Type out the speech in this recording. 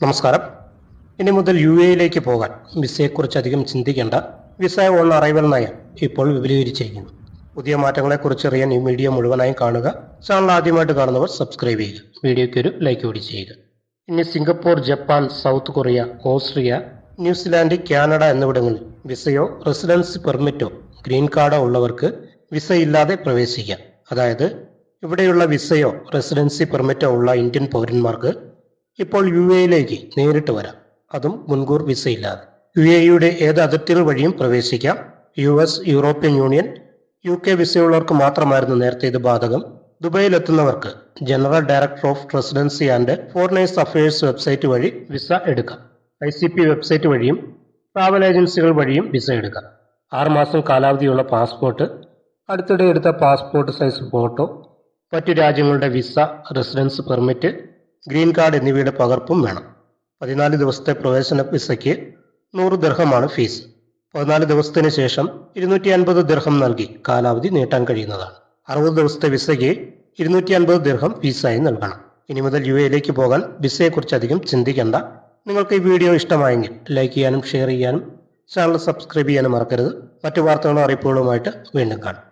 നമസ്കാരം. ഇനി മുതൽ യിലേക്ക് പോകാൻ വിസയെക്കുറിച്ച് അധികം ചിന്തിക്കേണ്ട. വിസ ഓൺ അറൈവൽ നയം ഇപ്പോൾ വിപുലീകരിച്ചിരിക്കുന്നു. പുതിയ മാറ്റങ്ങളെക്കുറിച്ച് അറിയാൻ ഈ വീഡിയോ മുഴുവനായും കാണുക. ചാനൽ ആദ്യമായിട്ട് കാണുന്നവർ സബ്സ്ക്രൈബ് ചെയ്യുക. വീഡിയോയ്ക്ക് ഒരു ലൈക്ക് കൂടി ചെയ്യുക. ഇനി Singapore, Japan, south Korea, Austria, New Zealand, Canada എന്നിവിടങ്ങളിൽ വിസയോ റെസിഡൻസി പെർമിറ്റോ ഗ്രീൻ കാർഡോ ഉള്ളവർക്ക് വിസയില്ലാതെ പ്രവേശിക്കാം. അതായത് ഇവിടെയുള്ള വിസയോ റെസിഡൻസി പെർമിറ്റോ ഉള്ള ഇന്ത്യൻ പൗരന്മാർക്ക് ഇപ്പോൾ യിലേക്ക് നേരിട്ട് വരാം, അതും മുൻകൂർ വിസയില്ലാതെ. യുടെ ഏത് അതിർത്തികൾ വഴിയും പ്രവേശിക്കാം. US, യൂറോപ്യൻ യൂണിയൻ, UK വിസയുള്ളവർക്ക് മാത്രമായിരുന്നു നേരത്തെ ഇത് ബാധകം. ദുബൈയിലെത്തുന്നവർക്ക് general director of residency and foreigners affairs website വഴി വിസ എടുക്കാം. ICP വെബ്സൈറ്റ് വഴിയും ട്രാവൽ ഏജൻസികൾ വഴിയും വിസ എടുക്കാം. 6 മാസം കാലാവധിയുള്ള പാസ്പോർട്ട്, അടുത്തിടെ എടുത്ത പാസ്പോർട്ട് സൈസ് ഫോട്ടോ, മറ്റു രാജ്യങ്ങളുടെ visa, residence permit, green card എന്നിവയുടെ പകർപ്പും വേണം. 14 ദിവസത്തെ പ്രവേശന വിസയ്ക്ക് 100 ദിർഹമാണ് ഫീസ്. 14 ദിവസത്തിന് ശേഷം 250 ദിർഹം നൽകി കാലാവധി നീട്ടാൻ കഴിയുന്നതാണ്. 60 ദിവസത്തെ വിസയ്ക്ക് 250 ദിർഹം ഫീസായി നൽകണം. ഇനി മുതൽ യിലേക്ക് പോകാൻ വിസയെക്കുറിച്ച് അധികം ചിന്തിക്കേണ്ട. നിങ്ങൾക്ക് ഈ വീഡിയോ ഇഷ്ടമായെങ്കിൽ ലൈക്ക് ചെയ്യാനും ഷെയർ ചെയ്യാനും ചാനൽ സബ്സ്ക്രൈബ് ചെയ്യാനും മറക്കരുത്. മറ്റു വാർത്തകളും അറിയിപ്പുകളുമായിട്ട് വീണ്ടും കാണാം.